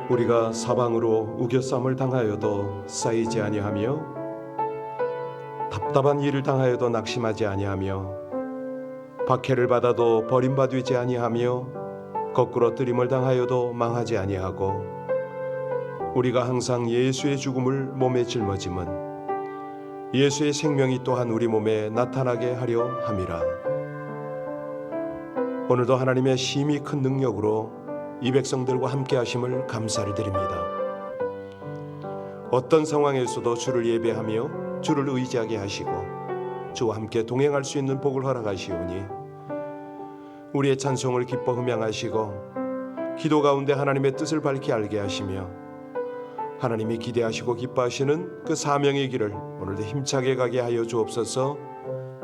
우리가 사방으로 우겨쌈을 당하여도 쌓이지 아니하며 답답한 일을 당하여도 낙심하지 아니하며 박해를 받아도 버림받지 아니하며 거꾸로 뜨림을 당하여도 망하지 아니하고 우리가 항상 예수의 죽음을 몸에 짊어짐은 예수의 생명이 또한 우리 몸에 나타나게 하려 함이라. 오늘도 하나님의 심히 큰 능력으로 이 백성들과 함께 하심을 감사를 드립니다. 어떤 상황에서도 주를 예배하며 주를 의지하게 하시고 주와 함께 동행할 수 있는 복을 허락하시오니 우리의 찬송을 기뻐 흠양하시고 기도 가운데 하나님의 뜻을 밝히 알게 하시며 하나님이 기대하시고 기뻐하시는 그 사명의 길을 오늘도 힘차게 가게 하여 주옵소서.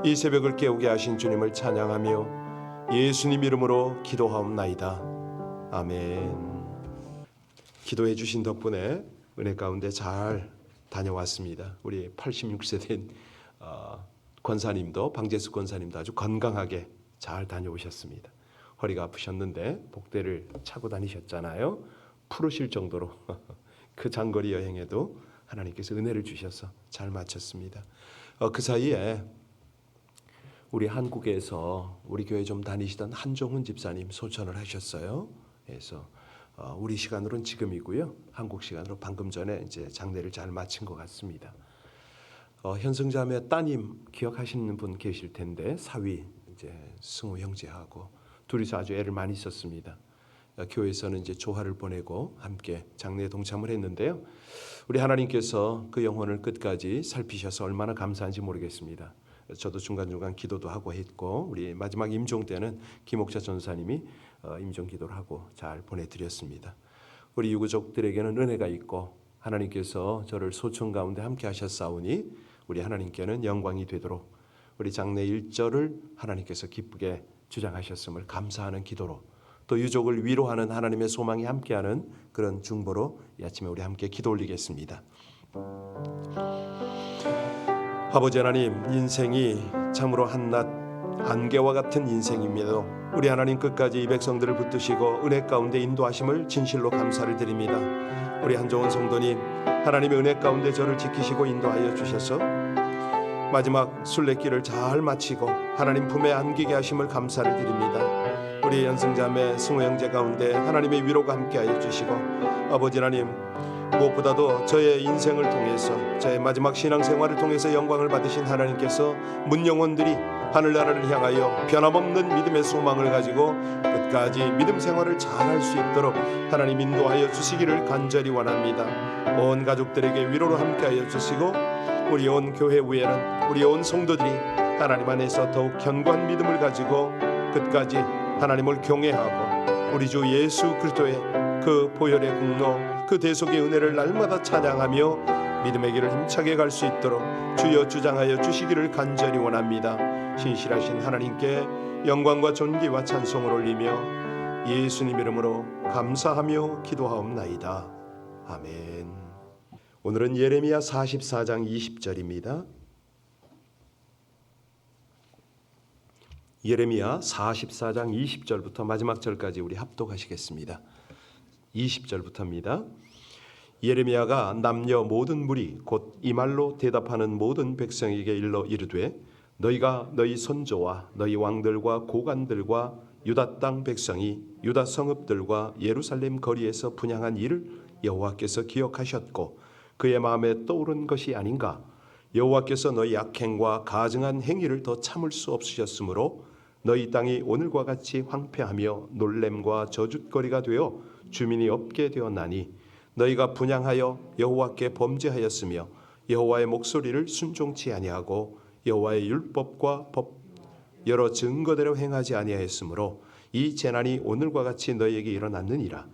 이 새벽을 깨우게 하신 주님을 찬양하며 예수님 이름으로 기도하옵나이다. 아멘. 기도해 주신 덕분에 은혜 가운데 잘 다녀왔습니다. 우리 86세 된 권사님도 방재수 권사님도 아주 건강하게 잘 다녀오셨습니다. 허리가 아프셨는데 복대를 차고 다니셨잖아요. 푸르실 정도로 그 장거리 여행에도 하나님께서 은혜를 주셔서 잘 마쳤습니다. 그 사이에 우리 한국에서 우리 교회 좀 다니시던 한종훈 집사님 소천을 하셨어요. 그래서 우리 시간으로는 지금이고요. 한국 시간으로 방금 전에 이제 장례를 잘 마친 것 같습니다. 현승자매 따님 기억하시는 분 계실 텐데 사위 이제 승우 형제하고 둘이서 아주 애를 많이 썼습니다. 교회에서는 이제 조화를 보내고 함께 장례에 동참을 했는데요. 우리 하나님께서 그 영혼을 끝까지 살피셔서 얼마나 감사한지 모르겠습니다. 저도 중간중간 기도도 하고 했고 우리 마지막 임종 때는 김옥자 전사님이 임종 기도를 하고 잘 보내드렸습니다. 우리 유구족들에게는 은혜가 있고 하나님께서 저를 소청 가운데 함께 하셨사오니 우리 하나님께는 영광이 되도록 우리 장례 일절을 하나님께서 기쁘게 주장하셨음을 감사하는 기도로 또 유족을 위로하는 하나님의 소망이 함께하는 그런 중보로 이 아침에 우리 함께 기도 올리겠습니다. 아버지 하나님, 인생이 참으로 한낱 안개와 같은 인생입니다. 우리 하나님 끝까지 이 백성들을 붙드시고 은혜 가운데 인도하심을 진실로 감사를 드립니다. 우리 한종원 성도님, 하나님의 은혜 가운데 저를 지키시고 인도하여 주셔서 마지막 순례길을 잘 마치고 하나님 품에 안기게 하심을 감사를 드립니다. 우리 연승자매 승우 형제 가운데 하나님의 위로가 함께하여 주시고 아버지 하나님, 무엇보다도 저의 인생을 통해서 저의 마지막 신앙생활을 통해서 영광을 받으신 하나님께서 문영혼들이 하늘나라를 향하여 변함없는 믿음의 소망을 가지고 끝까지 믿음 생활을 잘할 수 있도록 하나님 인도하여 주시기를 간절히 원합니다. 온 가족들에게 위로를 함께하여 주시고 우리 온 교회 위에는 우리 온 성도들이 하나님 안에서 더욱 견고한 믿음을 가지고 끝까지 하나님을 경외하고 우리 주 예수 그리스도의 그 보혈의 공로 그 대속의 은혜를 날마다 찬양하며 믿음의 길을 힘차게 갈 수 있도록 주여 주장하여 주시기를 간절히 원합니다. 신실하신 하나님께 영광과 존귀와 찬송을 올리며 예수님 이름으로 감사하며 기도하옵나이다. 아멘. 오늘은 예레미야 44장 20절입니다. 예레미야 44장 20절부터 마지막 절까지 우리 합독하시겠습니다. 20절부터입니다. 예레미야가 남녀 모든 무리 곧 이 말로 대답하는 모든 백성에게 일러 이르되 너희가 너희 선조와 너희 왕들과 고관들과 유다 땅 백성이 유다 성읍들과 예루살렘 거리에서 분향한 일을 여호와께서 기억하셨고 그의 마음에 떠오른 것이 아닌가. 여호와께서 너희 악행과 가증한 행위를 더 참을 수 없으셨으므로 너희 땅이 오늘과 같이 황폐하며 놀램과 저주거리가 되어 주민이 없게 되었나니 너희가 분향하여 여호와께 범죄하였으며 여호와의 목소리를 순종치 아니하고 여호와의 율법과 법 여러 증거대로 행하지 아니하였으므로 이 재난이 오늘과 같이 너희에게 일어났느니라.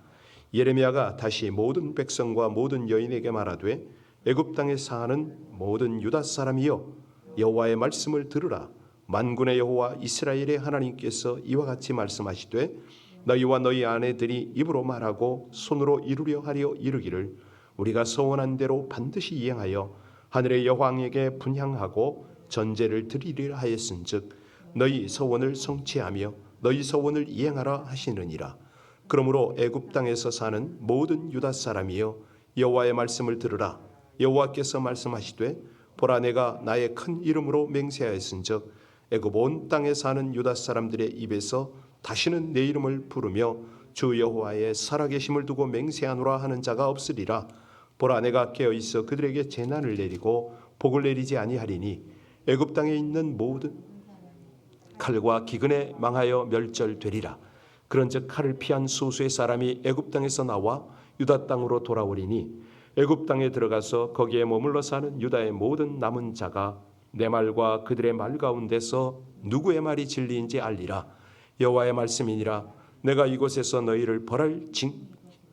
예레미야가 다시 모든 백성과 모든 여인에게 말하되 애굽 땅에 사는 모든 유다 사람이여 여호와의 말씀을 들으라. 만군의 여호와 이스라엘의 하나님께서 이와 같이 말씀하시되 너희와 너희 아내들이 입으로 말하고 손으로 이루려 하려 이르기를 우리가 서원한 대로 반드시 이행하여 하늘의 여호와에게 분향하고 전제를 드리려 하였은즉 너희 서원을 성취하며 너희 서원을 이행하라 하시느니라. 그러므로 애굽 땅에서 사는 모든 유다 사람이여 여호와의 말씀을 들으라. 여호와께서 말씀하시되 보라 내가 나의 큰 이름으로 맹세하였은즉 애굽 온 땅에 사는 유다 사람들의 입에서 다시는 내 이름을 부르며 주 여호와의 살아계심을 두고 맹세하노라 하는 자가 없으리라. 보라 내가 깨어 있어 그들에게 재난을 내리고 복을 내리지 아니하리니 애굽 땅에 있는 모든 칼과 기근에 망하여 멸절되리라. 그런즉 칼을 피한 소수의 사람이 애굽 땅에서 나와 유다 땅으로 돌아오리니 애굽 땅에 들어가서 거기에 머물러 사는 유다의 모든 남은 자가 내 말과 그들의 말 가운데서 누구의 말이 진리인지 알리라. 여호와의 말씀이니라. 내가 이곳에서 너희를 벌할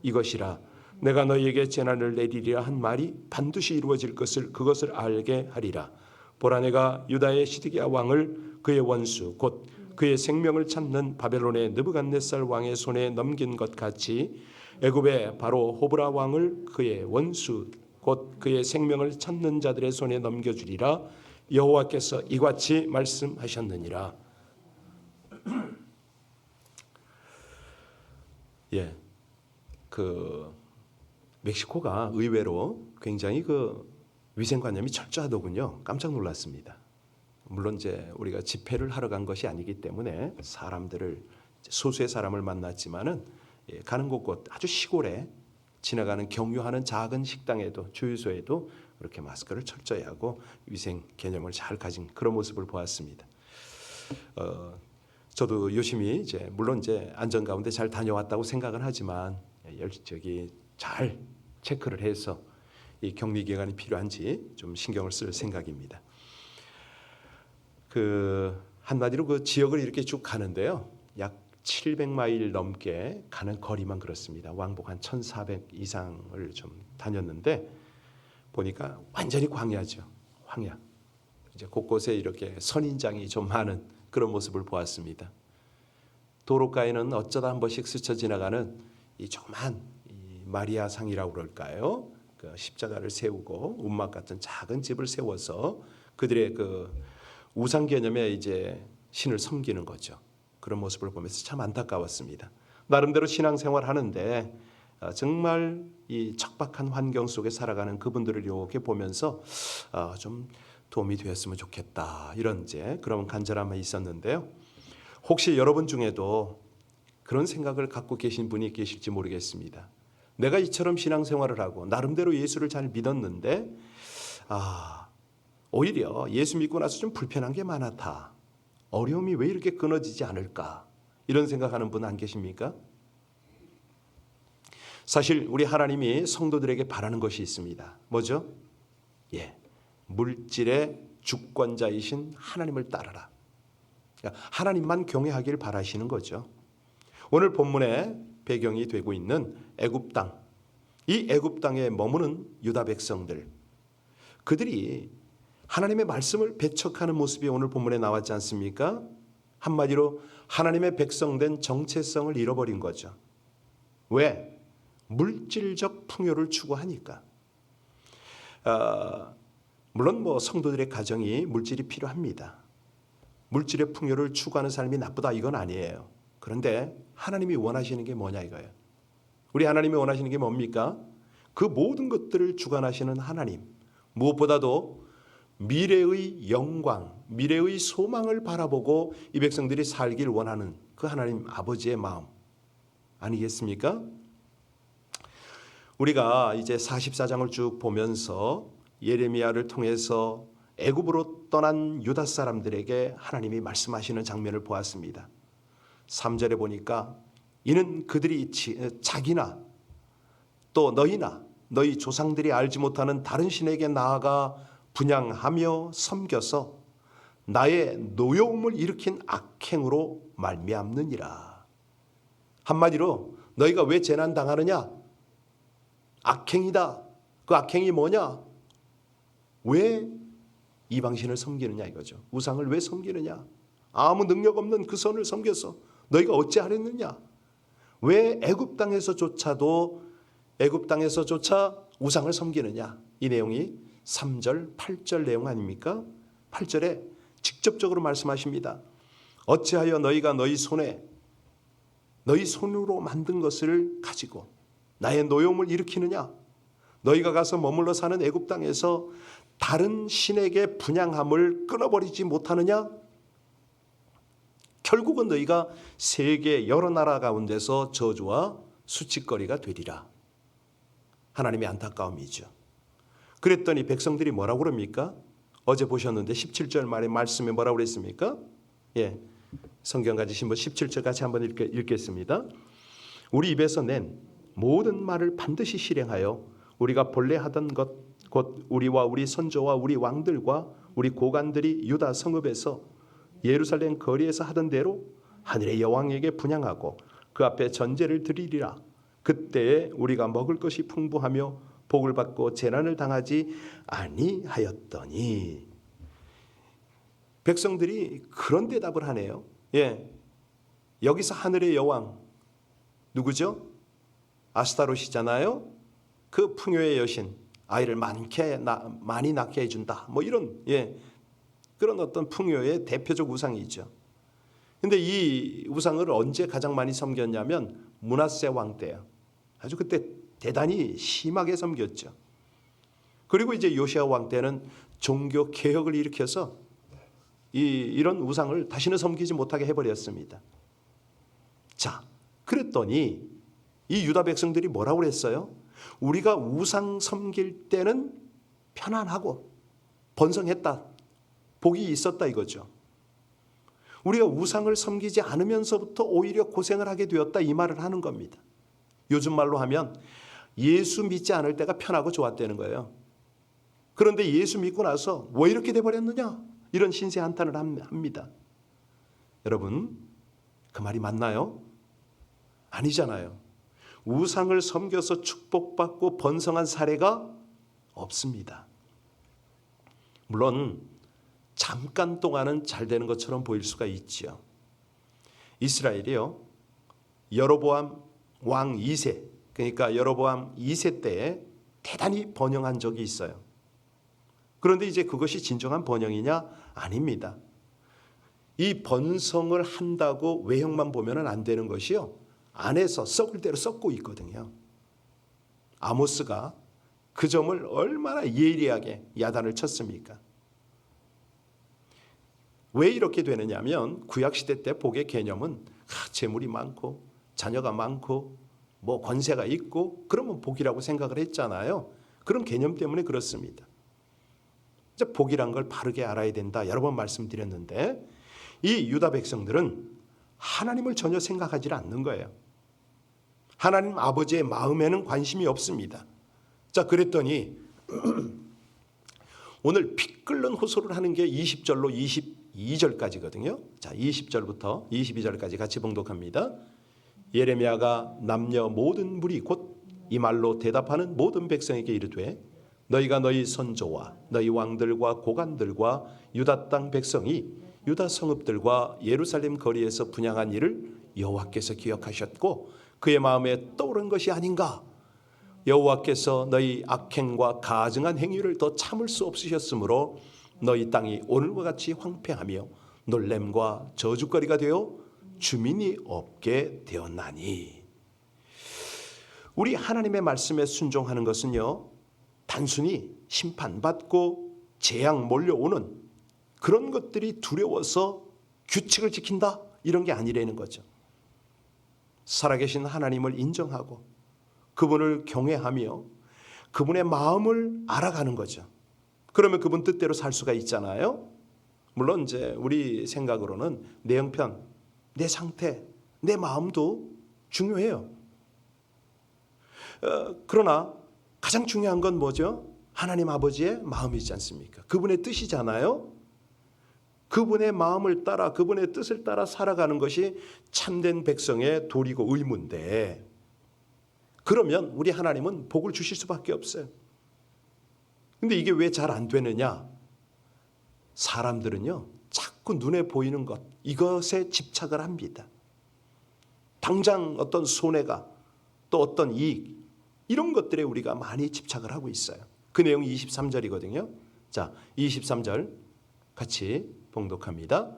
이것이라. 내가 너희에게 재난을 내리리라 한 말이 반드시 이루어질 것을 그것을 알게 하리라. 보라 내가 유다의 시드기야 왕을 그의 원수 곧 그의 생명을 찾는 바벨론의 느부갓네살 왕의 손에 넘긴 것 같이 애굽의 바로 호브라 왕을 그의 원수 곧 그의 생명을 찾는 자들의 손에 넘겨주리라. 여호와께서 이같이 말씀하셨느니라. 예, 멕시코가 의외로 굉장히 위생관념이 철저하더군요. 깜짝 놀랐습니다. 물론 이제 우리가 집회를 하러 간 것이 아니기 때문에 사람들을 소수의 사람을 만났지만은 가는 곳곳 아주 시골에 지나가는 경유하는 작은 식당에도 주유소에도 그렇게 마스크를 철저히 하고 위생 개념을 잘 가진 그런 모습을 보았습니다. 저도 유심히 물론 안전 가운데 잘 다녀왔다고 생각은 하지만 잘 체크를 해서 이 격리 기간이 필요한지 좀 신경을 쓸 생각입니다. 한마디로 지역을 이렇게 쭉 가는데요. 약 700마일 넘게 가는 거리만 그렇습니다. 왕복 한 1,400 이상을 좀 다녔는데 보니까 완전히 광야죠. 황야. 이제 곳곳에 이렇게 선인장이 좀 많은 그런 모습을 보았습니다. 도로가에는 어쩌다 한 번씩 스쳐 지나가는 이 조그만 마리아 상이라고 그럴까요? 십자가를 세우고 움막 같은 작은 집을 세워서 그들의 우상 개념의 신을 섬기는 거죠. 그런 모습을 보면서 참 안타까웠습니다. 나름대로 신앙생활 하는데 정말 이 척박한 환경 속에 살아가는 그분들을 이렇게 보면서 좀 도움이 되었으면 좋겠다 이런 그런 간절함이 있었는데요. 혹시 여러분 중에도 그런 생각을 갖고 계신 분이 계실지 모르겠습니다. 내가 이처럼 신앙생활을 하고 나름대로 예수를 잘 믿었는데 오히려 예수 믿고 나서 좀 불편한 게 많았다. 어려움이 왜 이렇게 끊어지지 않을까? 이런 생각하는 분 안 계십니까? 사실 우리 하나님이 성도들에게 바라는 것이 있습니다. 뭐죠? 물질의 주권자이신 하나님을 따르라. 하나님만 경외하길 바라시는 거죠. 오늘 본문의 배경이 되고 있는 애굽 땅, 이 애굽 땅에 머무는 유다 백성들, 그들이 하나님의 말씀을 배척하는 모습이 오늘 본문에 나왔지 않습니까? 한마디로 하나님의 백성된 정체성을 잃어버린 거죠. 왜? 물질적 풍요를 추구하니까. 물론 성도들의 가정이 물질이 필요합니다. 물질의 풍요를 추구하는 삶이 나쁘다 이건 아니에요. 그런데 하나님이 원하시는 게 뭐냐 이거예요. 우리 하나님이 원하시는 게 뭡니까? 그 모든 것들을 주관하시는 하나님, 무엇보다도 미래의 영광, 미래의 소망을 바라보고 이 백성들이 살길 원하는 그 하나님 아버지의 마음 아니겠습니까? 우리가 이제 44장을 쭉 보면서 예레미야를 통해서 애굽으로 떠난 유다 사람들에게 하나님이 말씀하시는 장면을 보았습니다. 3절에 보니까 이는 그들이 자기나 또 너희나 너희 조상들이 알지 못하는 다른 신에게 나아가 분향하며 섬겨서 나의 노여움을 일으킨 악행으로 말미암느니라. 한마디로 너희가 왜 재난 당하느냐? 악행이다. 그 악행이 뭐냐? 왜 이방신을 섬기느냐 이거죠. 우상을 왜 섬기느냐? 아무 능력 없는 그 선을 섬겨서 너희가 어찌하랬느냐? 왜 애굽 땅에서조차 우상을 섬기느냐? 이 내용이 3절, 8절 내용 아닙니까? 8절에 직접적으로 말씀하십니다. 어찌하여 너희가 너희 손에 너희 손으로 만든 것을 가지고 나의 노여움을 일으키느냐? 너희가 가서 머물러 사는 애굽 땅에서 다른 신에게 분향함을 끊어버리지 못하느냐? 결국은 너희가 세계 여러 나라 가운데서 저주와 수치거리가 되리라. 하나님의 안타까움이죠. 그랬더니 백성들이 뭐라고 그럽니까? 어제 보셨는데 17절 말의 말씀에 뭐라고 그랬습니까? 성경 가지신 분 17절 같이 한번 읽겠습니다. 우리 입에서 낸 모든 말을 반드시 실행하여 우리가 본래 하던 것 곧 우리와 우리 선조와 우리 왕들과 우리 고관들이 유다 성읍에서 예루살렘 거리에서 하던 대로 하늘의 여왕에게 분향하고 그 앞에 전제를 드리리라. 그때에 우리가 먹을 것이 풍부하며 복을 받고 재난을 당하지 아니하였더니. 백성들이 그런 대답을 하네요. 여기서 하늘의 여왕 누구죠? 아스타롯이잖아요. 그 풍요의 여신, 아이를 많이 낳게 해준다. 뭐 이런 그런 어떤 풍요의 대표적 우상이죠. 근데 이 우상을 언제 가장 많이 섬겼냐면 므낫세 왕 때요. 아주 그때 대단히 심하게 섬겼죠. 그리고 이제 요시야 왕 때는 종교 개혁을 일으켜서 이런 우상을 다시는 섬기지 못하게 해버렸습니다. 자, 그랬더니 이 유다 백성들이 뭐라고 그랬어요? 우리가 우상 섬길 때는 편안하고 번성했다, 복이 있었다 이거죠. 우리가 우상을 섬기지 않으면서부터 오히려 고생을 하게 되었다, 이 말을 하는 겁니다. 요즘 말로 하면 예수 믿지 않을 때가 편하고 좋았다는 거예요. 그런데 예수 믿고 나서 왜 이렇게 돼버렸느냐, 이런 신세 한탄을 합니다. 여러분, 그 말이 맞나요? 아니잖아요. 우상을 섬겨서 축복받고 번성한 사례가 없습니다. 물론 잠깐 동안은 잘 되는 것처럼 보일 수가 있지요. 이스라엘이요, 여로보암 왕 2세, 그러니까 여로보암 2세 때에 대단히 번영한 적이 있어요. 그런데 이제 그것이 진정한 번영이냐? 아닙니다. 이 번성을 한다고 외형만 보면 안 되는 것이요, 안에서 썩을 대로 썩고 있거든요. 아모스가 그 점을 얼마나 예리하게 야단을 쳤습니까? 왜 이렇게 되느냐면 구약시대 때 복의 개념은 재물이 많고 자녀가 많고 뭐 권세가 있고 그러면 복이라고 생각을 했잖아요. 그런 개념 때문에 그렇습니다. 이제 복이란 걸 바르게 알아야 된다, 여러 번 말씀드렸는데 이 유다 백성들은 하나님을 전혀 생각하지 않는 거예요. 하나님 아버지의 마음에는 관심이 없습니다. 자, 그랬더니 오늘 피 끓는 호소를 하는 게 20절로 22절까지거든요. 자, 20절부터 22절까지 같이 봉독합니다. 예레미야가 남녀 모든 무리 곧 이 말로 대답하는 모든 백성에게 이르되 너희가 너희 선조와 너희 왕들과 고관들과 유다 땅 백성이 유다 성읍들과 예루살렘 거리에서 분향한 일을 여호와께서 기억하셨고 그의 마음에 떠오른 것이 아닌가. 여호와께서 너희 악행과 가증한 행위를 더 참을 수 없으셨으므로 너희 땅이 오늘과 같이 황폐하며 놀램과 저주거리가 되어 주민이 없게 되었나니. 우리 하나님의 말씀에 순종하는 것은요, 단순히 심판받고 재앙 몰려오는 그런 것들이 두려워서 규칙을 지킨다, 이런 게 아니라는 거죠. 살아계신 하나님을 인정하고 그분을 경외하며 그분의 마음을 알아가는 거죠. 그러면 그분 뜻대로 살 수가 있잖아요. 물론 이제 우리 생각으로는 내 형편, 내 상태, 내 마음도 중요해요. 그러나 가장 중요한 건 뭐죠? 하나님 아버지의 마음이지 않습니까? 그분의 뜻이잖아요. 그분의 마음을 따라, 그분의 뜻을 따라 살아가는 것이 참된 백성의 도리고 의무인데, 그러면 우리 하나님은 복을 주실 수밖에 없어요. 근데 이게 왜 잘 안 되느냐? 사람들은요, 자꾸 눈에 보이는 것, 이것에 집착을 합니다. 당장 어떤 손해가, 또 어떤 이익, 이런 것들에 우리가 많이 집착을 하고 있어요. 그 내용이 23절이거든요. 자, 23절 같이 봉독합니다.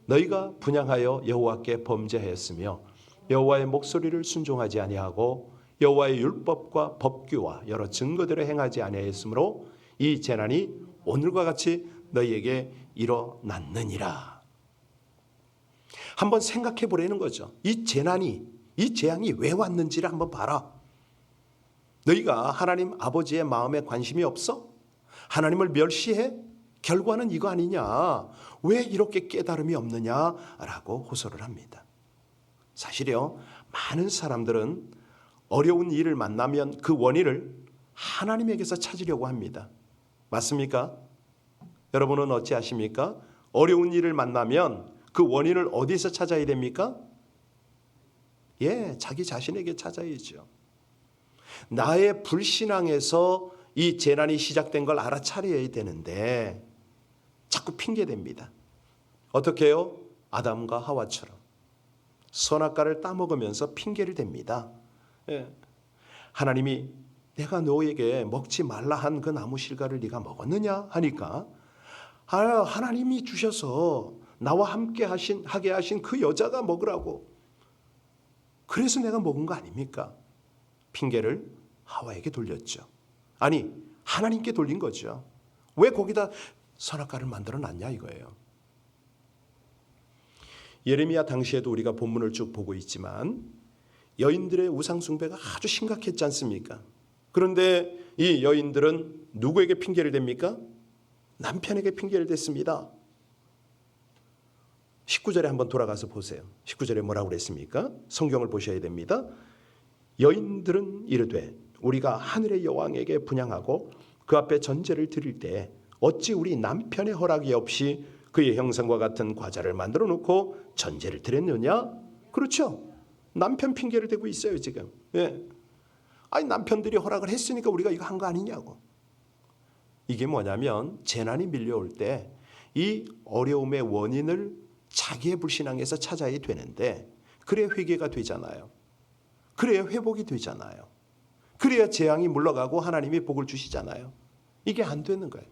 너희가 분향하여 여호와께 범죄하였으며 여호와의 목소리를 순종하지 아니하고 여호와의 율법과 법규와 여러 증거들을 행하지 아니하였으므로 이 재난이 오늘과 같이 너희에게 일어났느니라. 한번 생각해 보라는 거죠. 이 재난이, 이 재앙이 왜 왔는지를 한번 봐라. 너희가 하나님 아버지의 마음에 관심이 없어? 하나님을 멸시해? 결과는 이거 아니냐? 왜 이렇게 깨달음이 없느냐라고 호소를 합니다. 사실요, 많은 사람들은 어려운 일을 만나면 그 원인을 하나님에게서 찾으려고 합니다. 맞습니까? 여러분은 어찌하십니까? 어려운 일을 만나면 그 원인을 어디서 찾아야 됩니까? 자기 자신에게 찾아야죠. 나의 불신앙에서 이 재난이 시작된 걸 알아차려야 되는데 자꾸 핑계댑니다. 어떻게 해요? 아담과 하와처럼 선악과를 따먹으면서 핑계를 댑니다. 하나님이 내가 너에게 먹지 말라 한 그 나무 실과를 네가 먹었느냐 하니까 하나님이 주셔서 나와 함께 하게 하신 그 여자가 먹으라고, 그래서 내가 먹은 거 아닙니까? 핑계를 하와에게 돌렸죠. 아니, 하나님께 돌린 거죠. 왜 거기다 선악과를 만들어 놨냐 이거예요. 예레미야 당시에도 우리가 본문을 쭉 보고 있지만 여인들의 우상 숭배가 아주 심각했지 않습니까? 그런데 이 여인들은 누구에게 핑계를 댑니까? 남편에게 핑계를 댔습니다. 19절에 한번 돌아가서 보세요. 19절에 뭐라고 그랬습니까? 성경을 보셔야 됩니다. 여인들은 이르되 우리가 하늘의 여왕에게 분향하고 그 앞에 전제를 드릴 때 어찌 우리 남편의 허락이 없이 그의 형상과 같은 과자를 만들어 놓고 전제를 드렸느냐? 그렇죠. 남편 핑계를 대고 있어요 지금. 아니 남편들이 허락을 했으니까 우리가 이거 한 거 아니냐고. 이게 뭐냐면 재난이 밀려올 때 이 어려움의 원인을 자기의 불신앙에서 찾아야 되는데 그래야 회개가 되잖아요. 그래야 회복이 되잖아요. 그래야 재앙이 물러가고 하나님이 복을 주시잖아요. 이게 안 되는 거예요.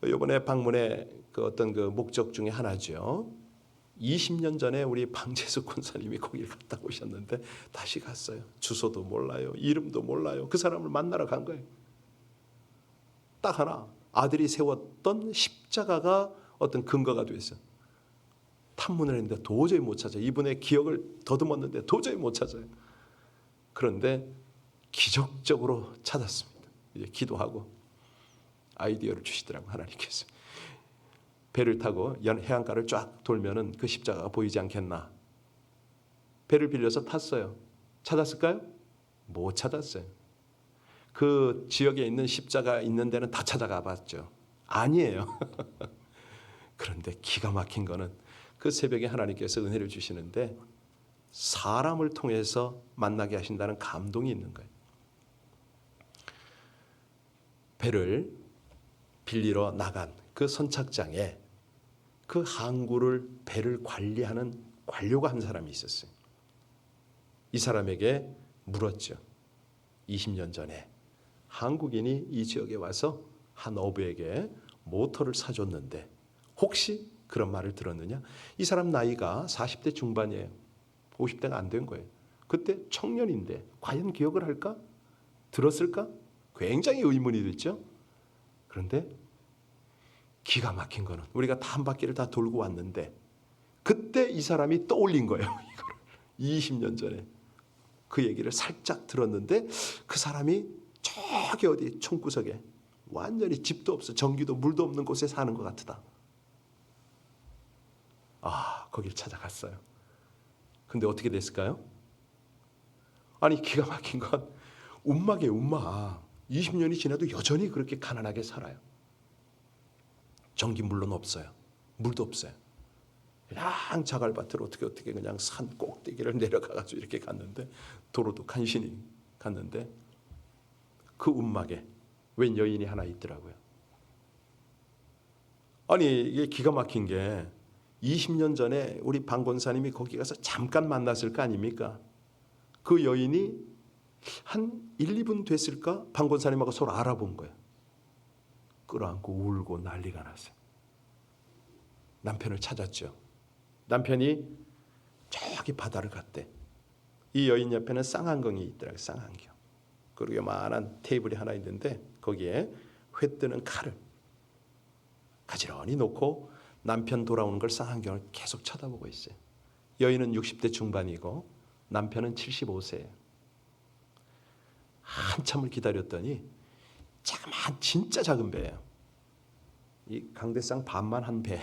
이번에 방문의 그 어떤 그 목적 중에 하나죠. 20년 전에 우리 방재숙 권사님이 거기를 갔다 오셨는데 다시 갔어요. 주소도 몰라요. 이름도 몰라요. 그 사람을 만나러 간 거예요. 딱 하나, 아들이 세웠던 십자가가 어떤 근거가 됐어요. 탐문을 했는데 도저히 못 찾아요. 이분의 기억을 더듬었는데 도저히 못 찾아요. 그런데 기적적으로 찾았습니다. 이제 기도하고 아이디어를 주시더라고요. 하나님께서. 배를 타고 해안가를 쫙 돌면은 그 십자가가 보이지 않겠나. 배를 빌려서 탔어요. 찾았을까요? 못 찾았어요. 그 지역에 있는 십자가 있는 데는 다 찾아가 봤죠. 아니에요. 그런데 기가 막힌 거는 그 새벽에 하나님께서 은혜를 주시는데 사람을 통해서 만나게 하신다는 감동이 있는 거예요. 배를 빌리러 나간 그 선착장에 그 항구를 배를 관리하는 관료가 한 사람이 있었어요. 이 사람에게 물었죠. 20년 전에 한국인이 이 지역에 와서 한 어부에게 모터를 사줬는데 혹시 그런 말을 들었느냐? 이 사람 나이가 40대 중반이에요. 50대가 안 된 거예요. 그때 청년인데 과연 기억을 할까? 들었을까? 굉장히 의문이 됐죠. 그런데 기가 막힌 거는 우리가 다 한 바퀴를 다 돌고 왔는데 그때 이 사람이 떠올린 거예요. 이걸 20년 전에 그 얘기를 살짝 들었는데 그 사람이 저기 어디 총구석에 완전히 집도 없어 전기도 물도 없는 곳에 사는 것 같다. 거기를 찾아갔어요. 근데 어떻게 됐을까요? 아니 기가 막힌 건 운막이에요. 운막. 20년이 지나도 여전히 그렇게 가난하게 살아요. 전기 물론 없어요. 물도 없어요. 그냥 자갈밭으로 어떻게 그냥 산 꼭대기를 내려가가지고 이렇게 갔는데 도로도 간신히 갔는데 그 운막에 웬 여인이 하나 있더라고요. 아니 이게 기가 막힌 게 20년 전에 우리 방 권사님이 거기 가서 잠깐 만났을 거 아닙니까? 그 여인이 한 1, 2분 됐을까? 방 권사님하고 서로 알아본 거예요. 끌어안고 울고 난리가 났어요. 남편을 찾았죠. 남편이 저기 바다를 갔대. 이 여인 옆에는 쌍안경이 있더라고요. 쌍안경. 그리고 요만한 테이블이 하나 있는데 거기에 회 뜨는 칼을 가지런히 놓고 남편 돌아오는 걸 쌍안경을 계속 쳐다보고 있어요. 여인은 60대 중반이고 남편은 75세예요. 한참을 기다렸더니 자그마한 진짜 작은 배예요. 이 강대상 반만 한 배.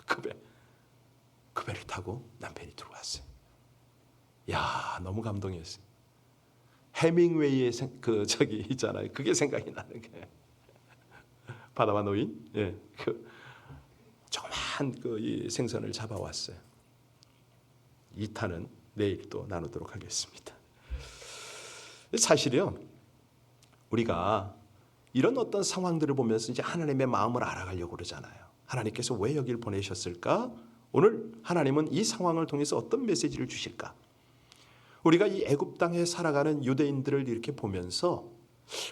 그 배를 타고 남편이 들어왔어요. 야, 너무 감동이었어요. 해밍웨이의 저기 있잖아요. 그게 생각이 나는 게 바다와 노인. 예, 조그만 이 생선을 잡아왔어요. 2탄은 내일 또 나누도록 하겠습니다. 사실요, 우리가 이런 어떤 상황들을 보면서 이제 하나님의 마음을 알아가려고 그러잖아요. 하나님께서 왜 여기를 보내셨을까? 오늘 하나님은 이 상황을 통해서 어떤 메시지를 주실까? 우리가 이 애굽 땅에 살아가는 유대인들을 이렇게 보면서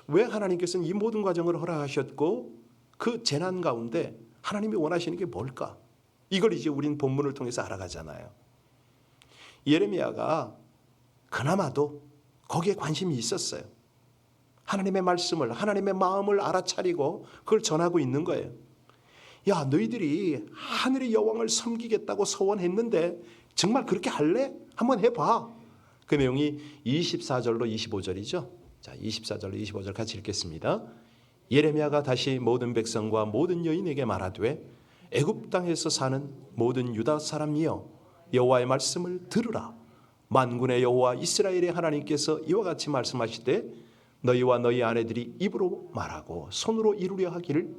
왜 하나님께서는 이 모든 과정을 허락하셨고 그 재난 가운데 하나님이 원하시는 게 뭘까? 이걸 이제 우린 본문을 통해서 알아가잖아요. 예레미야가 그나마도 거기에 관심이 있었어요. 하나님의 말씀을, 하나님의 마음을 알아차리고 그걸 전하고 있는 거예요. 야, 너희들이 하늘의 여왕을 섬기겠다고 서원했는데 정말 그렇게 할래? 한번 해봐. 그 내용이 24절로 25절이죠. 자, 24절로 25절 같이 읽겠습니다. 예레미야가 다시 모든 백성과 모든 여인에게 말하되 애굽 땅에서 사는 모든 유다 사람이여 여호와의 말씀을 들으라. 만군의 여호와 이스라엘의 하나님께서 이와 같이 말씀하시되 너희와 너희 아내들이 입으로 말하고 손으로 이루려 하기를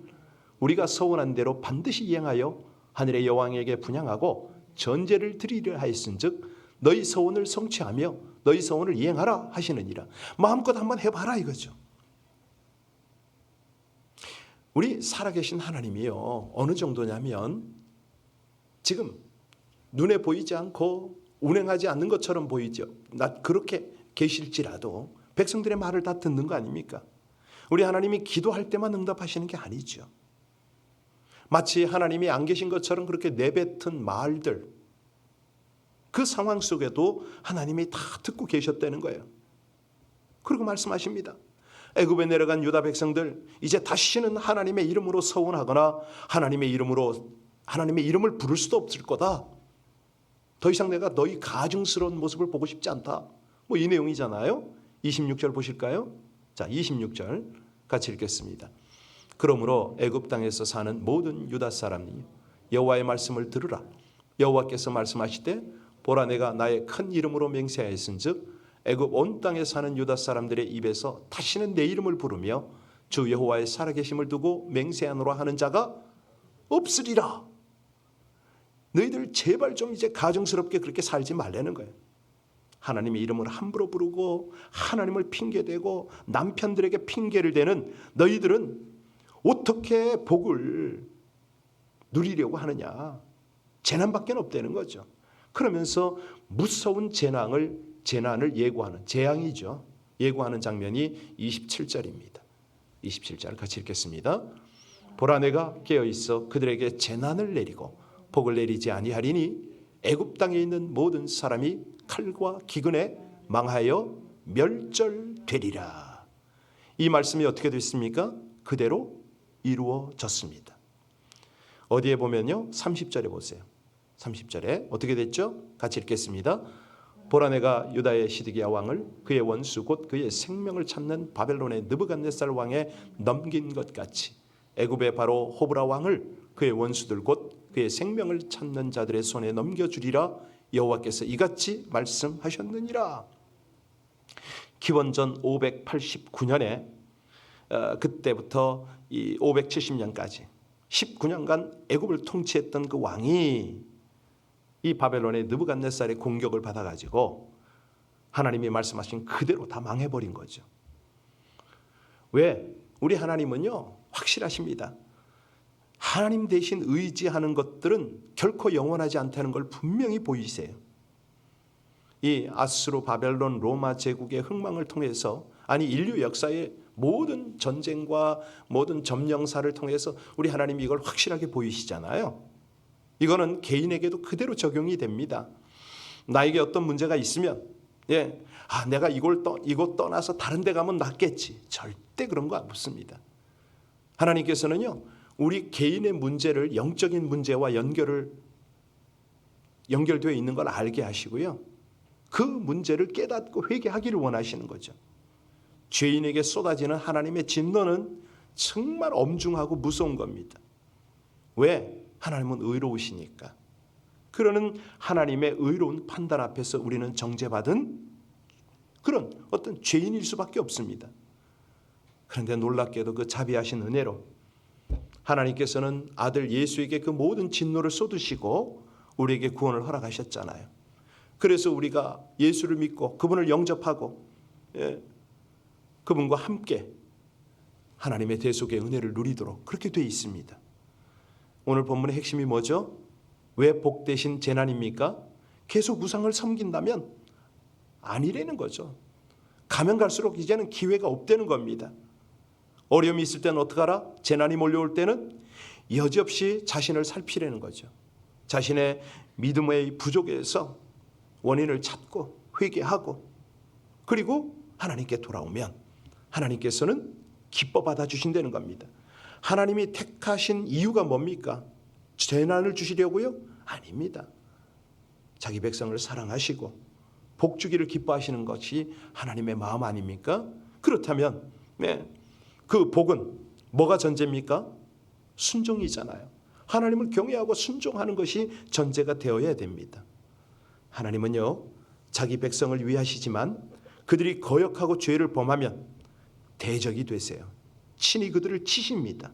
우리가 서원한 대로 반드시 이행하여 하늘의 여왕에게 분향하고 전제를 드리려 하였은즉 너희 서원을 성취하며 너희 서원을 이행하라 하시느니라. 마음껏 한번 해봐라 이거죠. 우리 살아계신 하나님이요, 어느 정도냐면 지금 눈에 보이지 않고 운행하지 않는 것처럼 보이죠. 그렇게 계실지라도 백성들의 말을 다 듣는 거 아닙니까? 우리 하나님이 기도할 때만 응답하시는 게 아니죠. 마치 하나님이 안 계신 것처럼 그렇게 내뱉은 말들, 그 상황 속에도 하나님이 다 듣고 계셨다는 거예요. 그리고 말씀하십니다. 애굽에 내려간 유다 백성들, 이제 다시는 하나님의 이름으로 서원하거나 하나님의 이름을 부를 수도 없을 거다. 더 이상 내가 너희 가증스러운 모습을 보고 싶지 않다. 뭐 이 내용이잖아요. 26절 보실까요? 자, 26절 같이 읽겠습니다. 그러므로 애굽 땅에서 사는 모든 유다 사람이 여호와의 말씀을 들으라. 여호와께서 말씀하시되 보라 내가 나의 큰 이름으로 맹세하였은즉 애굽 온 땅에 사는 유다 사람들의 입에서 다시는 내 이름을 부르며 주 여호와의 살아계심을 두고 맹세하노라 하는 자가 없으리라. 너희들 제발 좀 이제 가증스럽게 그렇게 살지 말라는 거예요. 하나님의 이름을 함부로 부르고 하나님을 핑계대고 남편들에게 핑계를 대는 너희들은 어떻게 복을 누리려고 하느냐. 재난밖에 없다는 거죠. 그러면서 무서운 재난을 예고하는, 재앙이죠. 예고하는 장면이 27절입니다. 27절 같이 읽겠습니다. 보라 내가 깨어있어 그들에게 재난을 내리고 복을 내리지 아니하리니 애굽 땅에 있는 모든 사람이 칼과 기근에 망하여 멸절되리라. 이 말씀이 어떻게 됐습니까? 그대로 이루어졌습니다. 어디에 보면요, 30절에 보세요. 30절에 어떻게 됐죠? 같이 읽겠습니다. 보라 내가 유다의 시드기야 왕을 그의 원수 곧 그의 생명을 찾는 바벨론의 느부갓네살 왕에 넘긴 것 같이 애굽의 바로 호브라 왕을 그의 원수들 곧 그의 생명을 찾는 자들의 손에 넘겨주리라. 여호와께서 이같이 말씀하셨느니라. 기원전 589년에 그때부터 이 570년까지 19년간 애굽을 통치했던 그 왕이 이 바벨론의 느부갓네살의 공격을 받아가지고 하나님이 말씀하신 그대로 다 망해버린 거죠. 왜? 우리 하나님은요 확실하십니다. 하나님 대신 의지하는 것들은 결코 영원하지 않다는 걸 분명히 보이세요. 이 아수르, 바벨론, 로마 제국의 흥망을 통해서 아니 인류 역사의 모든 전쟁과 모든 점령사를 통해서 우리 하나님이 이걸 확실하게 보이시잖아요. 이거는 개인에게도 그대로 적용이 됩니다. 나에게 어떤 문제가 있으면 내가 이곳 떠나서 다른 데 가면 낫겠지. 절대 그런 거 없습니다. 하나님께서는요, 우리 개인의 문제를 영적인 문제와 연결되어 있는 걸 알게 하시고요, 그 문제를 깨닫고 회개하기를 원하시는 거죠. 죄인에게 쏟아지는 하나님의 진노는 정말 엄중하고 무서운 겁니다. 왜? 하나님은 의로우시니까. 그러는 하나님의 의로운 판단 앞에서 우리는 정죄받은 그런 어떤 죄인일 수밖에 없습니다. 그런데 놀랍게도 그 자비하신 은혜로 하나님께서는 아들 예수에게 그 모든 진노를 쏟으시고 우리에게 구원을 허락하셨잖아요. 그래서 우리가 예수를 믿고 그분을 영접하고 그분과 함께 하나님의 대속의 은혜를 누리도록 그렇게 되어 있습니다. 오늘 본문의 핵심이 뭐죠? 왜 복되신 재난입니까? 계속 우상을 섬긴다면 아니라는 거죠. 가면 갈수록 이제는 기회가 없다는 겁니다. 어려움이 있을 때는 어떡하라? 재난이 몰려올 때는 여지없이 자신을 살피라는 거죠. 자신의 믿음의 부족에서 원인을 찾고 회개하고 그리고 하나님께 돌아오면 하나님께서는 기뻐 받아주신다는 겁니다. 하나님이 택하신 이유가 뭡니까? 재난을 주시려고요? 아닙니다. 자기 백성을 사랑하시고 복 주기를 기뻐하시는 것이 하나님의 마음 아닙니까? 그렇다면 그 복은 뭐가 전제입니까? 순종이잖아요. 하나님을 경외하고 순종하는 것이 전제가 되어야 됩니다. 하나님은요, 자기 백성을 위하시지만 그들이 거역하고 죄를 범하면 대적이 되세요. 친히 그들을 치십니다.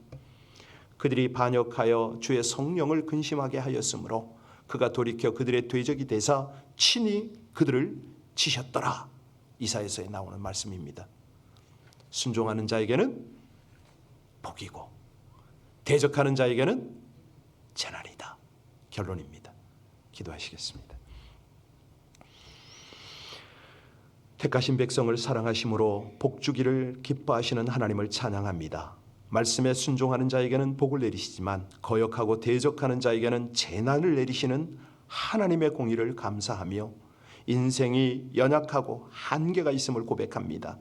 그들이 반역하여 주의 성령을 근심하게 하였으므로 그가 돌이켜 그들의 대적이 되사 친히 그들을 치셨더라. 이사야서에 나오는 말씀입니다. 순종하는 자에게는 복이고 대적하는 자에게는 재난이다. 결론입니다. 기도하시겠습니다. 택하신 백성을 사랑하심으로 복 주기를 기뻐하시는 하나님을 찬양합니다. 말씀에 순종하는 자에게는 복을 내리시지만 거역하고 대적하는 자에게는 재난을 내리시는 하나님의 공의를 감사하며 인생이 연약하고 한계가 있음을 고백합니다.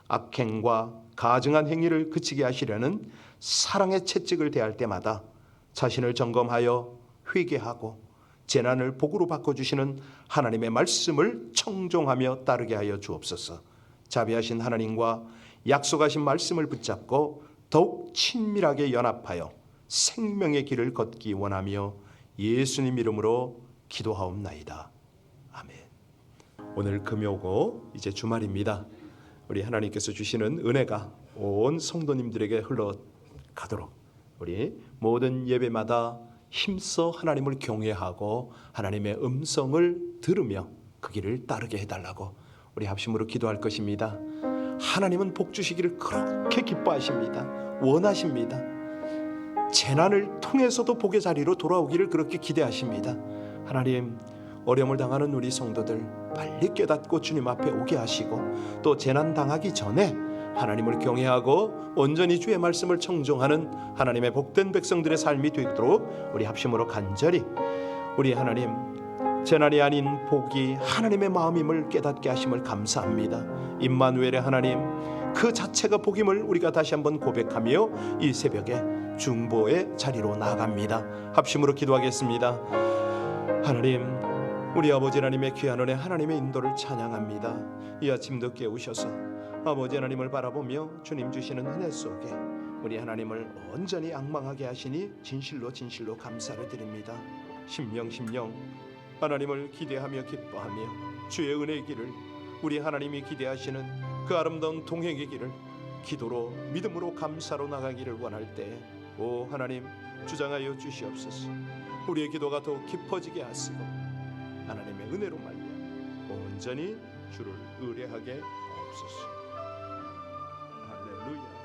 악행과 가증한 행위를 그치게 하시려는 사랑의 채찍을 대할 때마다 자신을 점검하여 회개하고 재난을 복으로 바꿔주시는 하나님의 말씀을 청종하며 따르게 하여 주옵소서. 자비하신 하나님과 약속하신 말씀을 붙잡고 더욱 친밀하게 연합하여 생명의 길을 걷기 원하며 예수님 이름으로 기도하옵나이다. 아멘. 오늘 금요고 이제 주말입니다. 우리 하나님께서 주시는 은혜가 온 성도님들에게 흘러가도록 우리 모든 예배마다 힘써 하나님을 경외하고 하나님의 음성을 들으며 그 길을 따르게 해달라고 우리 합심으로 기도할 것입니다. 하나님은 복 주시기를 그렇게 기뻐하십니다. 원하십니다. 재난을 통해서도 복의 자리로 돌아오기를 그렇게 기대하십니다. 하나님, 어려움을 당하는 우리 성도들 빨리 깨닫고 주님 앞에 오게 하시고 또 재난 당하기 전에 하나님을 경외하고 온전히 주의 말씀을 청종하는 하나님의 복된 백성들의 삶이 되도록 우리 합심으로 간절히 우리 하나님, 재난이 아닌 복이 하나님의 마음임을 깨닫게 하심을 감사합니다. 임마누엘의 하나님, 그 자체가 복임을 우리가 다시 한번 고백하며 이 새벽에 중보의 자리로 나아갑니다. 합심으로 기도하겠습니다. 하나님, 우리 아버지 하나님의 귀한 은혜, 하나님의 인도를 찬양합니다. 이 아침도 깨우셔서 아버지 하나님을 바라보며 주님 주시는 은혜 속에 우리 하나님을 온전히 앙망하게 하시니 진실로 감사를 드립니다. 심령 하나님을 기대하며 기뻐하며 주의 은혜의 길을, 우리 하나님이 기대하시는 그 아름다운 동행의 길을 기도로 믿음으로 감사로 나가기를 원할 때 오 하나님 주장하여 주시옵소서. 우리의 기도가 더욱 깊어지게 하시고 하나님의 은혜로 말미암아 온전히 주를 의뢰하게 하옵소서. 할렐루야.